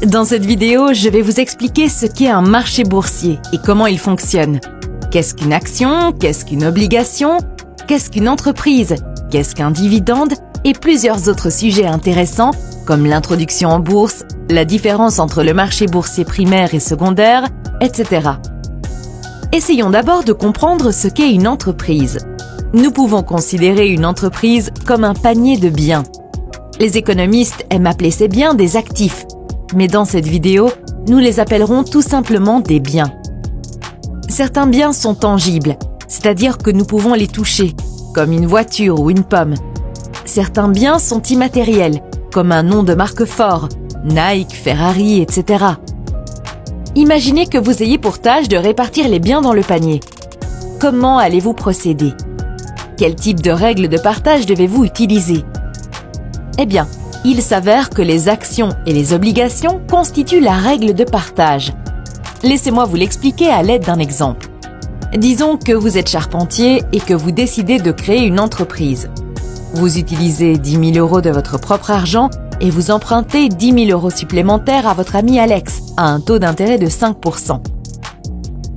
Dans cette vidéo, je vais vous expliquer ce qu'est un marché boursier et comment il fonctionne. Qu'est-ce qu'une action? Qu'est-ce qu'une obligation? Qu'est-ce qu'une entreprise? Qu'est-ce qu'un dividende? Et plusieurs autres sujets intéressants comme l'introduction en bourse, la différence entre le marché boursier primaire et secondaire, etc. Essayons d'abord de comprendre ce qu'est une entreprise. Nous pouvons considérer une entreprise comme un panier de biens. Les économistes aiment appeler ces biens des actifs, mais dans cette vidéo, nous les appellerons tout simplement des biens. Certains biens sont tangibles, c'est-à-dire que nous pouvons les toucher, comme une voiture ou une pomme. Certains biens sont immatériels, comme un nom de marque fort, Nike, Ferrari, etc. Imaginez que vous ayez pour tâche de répartir les biens dans le panier. Comment allez-vous procéder? Quel type de règles de partage devez-vous utiliser? Eh bien, il s'avère que les actions et les obligations constituent la règle de partage. Laissez-moi vous l'expliquer à l'aide d'un exemple. Disons que vous êtes charpentier et que vous décidez de créer une entreprise. Vous utilisez 10 000 € de votre propre argent et vous empruntez 10 000 € supplémentaires à votre ami Alex à un taux d'intérêt de 5%.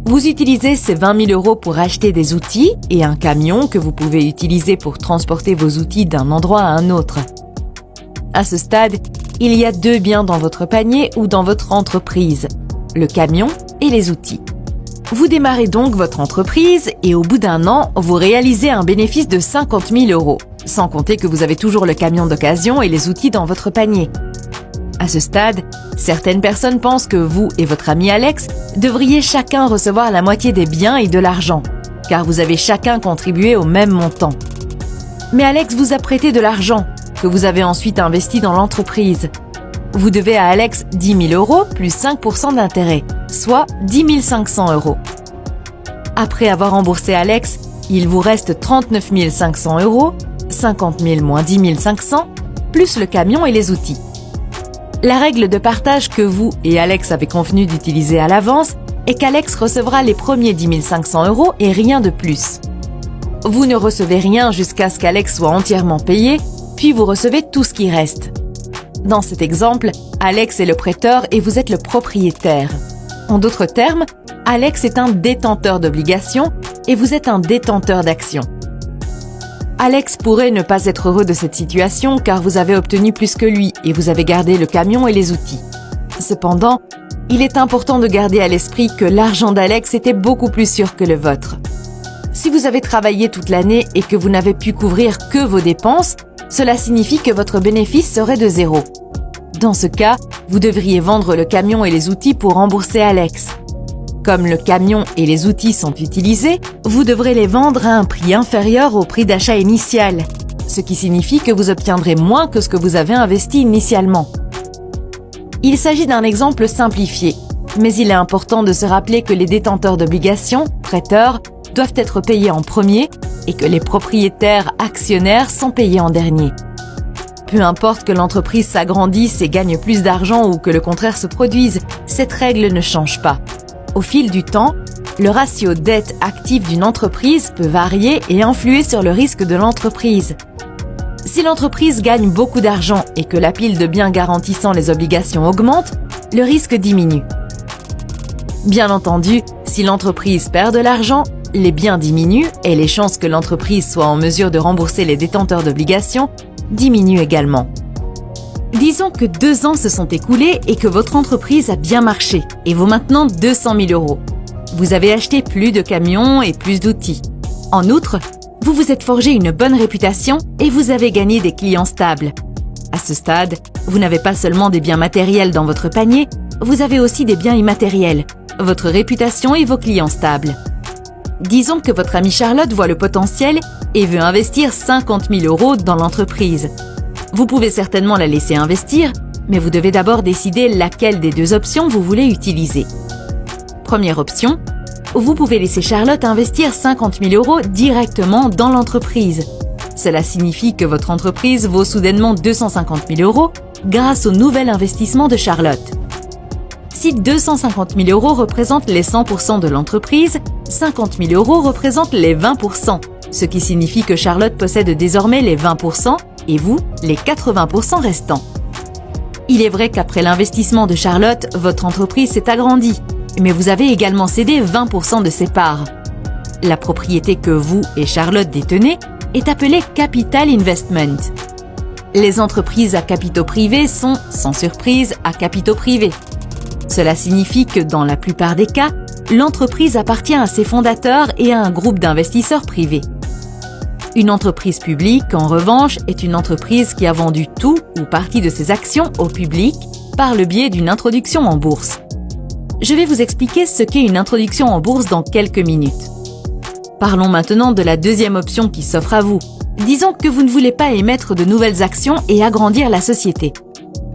Vous utilisez ces 20 000 € pour acheter des outils et un camion que vous pouvez utiliser pour transporter vos outils d'un endroit à un autre. À ce stade, il y a deux biens dans votre panier ou dans votre entreprise, le camion et les outils. Vous démarrez donc votre entreprise et au bout d'un an, vous réalisez un bénéfice de 50 000 €, sans compter que vous avez toujours le camion d'occasion et les outils dans votre panier. À ce stade, certaines personnes pensent que vous et votre ami Alex devriez chacun recevoir la moitié des biens et de l'argent, car vous avez chacun contribué au même montant. Mais Alex vous a prêté de l'argent, que vous avez ensuite investi dans l'entreprise. Vous devez à Alex 10 000 € plus 5% d'intérêt, soit 10 500 €. Après avoir remboursé Alex, il vous reste 39 500 €, 50 000 moins 10 500, plus le camion et les outils. La règle de partage que vous et Alex avez convenu d'utiliser à l'avance est qu'Alex recevra les premiers 10 500 € et rien de plus. Vous ne recevez rien jusqu'à ce qu'Alex soit entièrement payé, puis vous recevez tout ce qui reste. Dans cet exemple, Alex est le prêteur et vous êtes le propriétaire. En d'autres termes, Alex est un détenteur d'obligations et vous êtes un détenteur d'actions. Alex pourrait ne pas être heureux de cette situation car vous avez obtenu plus que lui et vous avez gardé le camion et les outils. Cependant, il est important de garder à l'esprit que l'argent d'Alex était beaucoup plus sûr que le vôtre. Si vous avez travaillé toute l'année et que vous n'avez pu couvrir que vos dépenses, cela signifie que votre bénéfice serait de 0. Dans ce cas, vous devriez vendre le camion et les outils pour rembourser Alex. Comme le camion et les outils sont utilisés, vous devrez les vendre à un prix inférieur au prix d'achat initial, ce qui signifie que vous obtiendrez moins que ce que vous avez investi initialement. Il s'agit d'un exemple simplifié, mais il est important de se rappeler que les détenteurs d'obligations, prêteurs, doivent être payés en premier et que les propriétaires actionnaires sont payés en dernier. Peu importe que l'entreprise s'agrandisse et gagne plus d'argent ou que le contraire se produise, cette règle ne change pas. Au fil du temps, le ratio dette-actif d'une entreprise peut varier et influer sur le risque de l'entreprise. Si l'entreprise gagne beaucoup d'argent et que la pile de biens garantissant les obligations augmente, le risque diminue. Bien entendu, si l'entreprise perd de l'argent, les biens diminuent et les chances que l'entreprise soit en mesure de rembourser les détenteurs d'obligations diminuent également. Disons que 2 ans se sont écoulés et que votre entreprise a bien marché et vaut maintenant 200 000 €. Vous avez acheté plus de camions et plus d'outils. En outre, vous vous êtes forgé une bonne réputation et vous avez gagné des clients stables. À ce stade, vous n'avez pas seulement des biens matériels dans votre panier, vous avez aussi des biens immatériels, votre réputation et vos clients stables. Disons que votre amie Charlotte voit le potentiel et veut investir 50 000 € dans l'entreprise. Vous pouvez certainement la laisser investir, mais vous devez d'abord décider laquelle des deux options vous voulez utiliser. Première option, vous pouvez laisser Charlotte investir 50 000 € directement dans l'entreprise. Cela signifie que votre entreprise vaut soudainement 250 000 € grâce au nouvel investissement de Charlotte. Si 250 000 € représentent les 100% de l'entreprise, 50 000 € représentent les 20%, ce qui signifie que Charlotte possède désormais les 20% et vous, les 80% restants. Il est vrai qu'après l'investissement de Charlotte, votre entreprise s'est agrandie, mais vous avez également cédé 20% de ses parts. La propriété que vous et Charlotte détenez est appelée Capital Investment. Les entreprises à capitaux privés sont, sans surprise, à capitaux privés. Cela signifie que dans la plupart des cas, l'entreprise appartient à ses fondateurs et à un groupe d'investisseurs privés. Une entreprise publique, en revanche, est une entreprise qui a vendu tout ou partie de ses actions au public par le biais d'une introduction en bourse. Je vais vous expliquer ce qu'est une introduction en bourse dans quelques minutes. Parlons maintenant de la deuxième option qui s'offre à vous. Disons que vous ne voulez pas émettre de nouvelles actions et agrandir la société.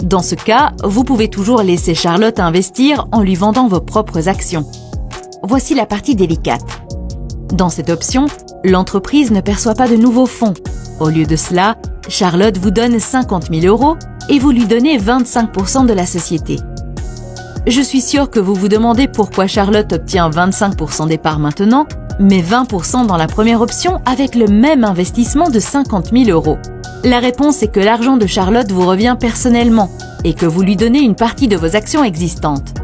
Dans ce cas, vous pouvez toujours laisser Charlotte investir en lui vendant vos propres actions. Voici la partie délicate. Dans cette option, l'entreprise ne perçoit pas de nouveaux fonds. Au lieu de cela, Charlotte vous donne 50 000 € et vous lui donnez 25% de la société. Je suis sûre que vous vous demandez pourquoi Charlotte obtient 25% des parts maintenant, mais 20% dans la première option avec le même investissement de 50 000 €. La réponse est que l'argent de Charlotte vous revient personnellement et que vous lui donnez une partie de vos actions existantes.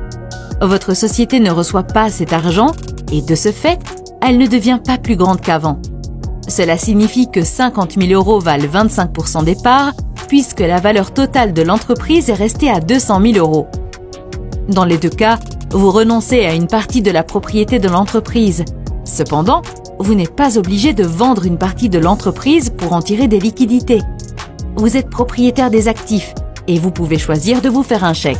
Votre société ne reçoit pas cet argent et de ce fait, elle ne devient pas plus grande qu'avant. Cela signifie que 50 000 € valent 25% des parts puisque la valeur totale de l'entreprise est restée à 200 000 €. Dans les deux cas, vous renoncez à une partie de la propriété de l'entreprise. Cependant, vous n'êtes pas obligé de vendre une partie de l'entreprise pour en tirer des liquidités. Vous êtes propriétaire des actifs et vous pouvez choisir de vous faire un chèque.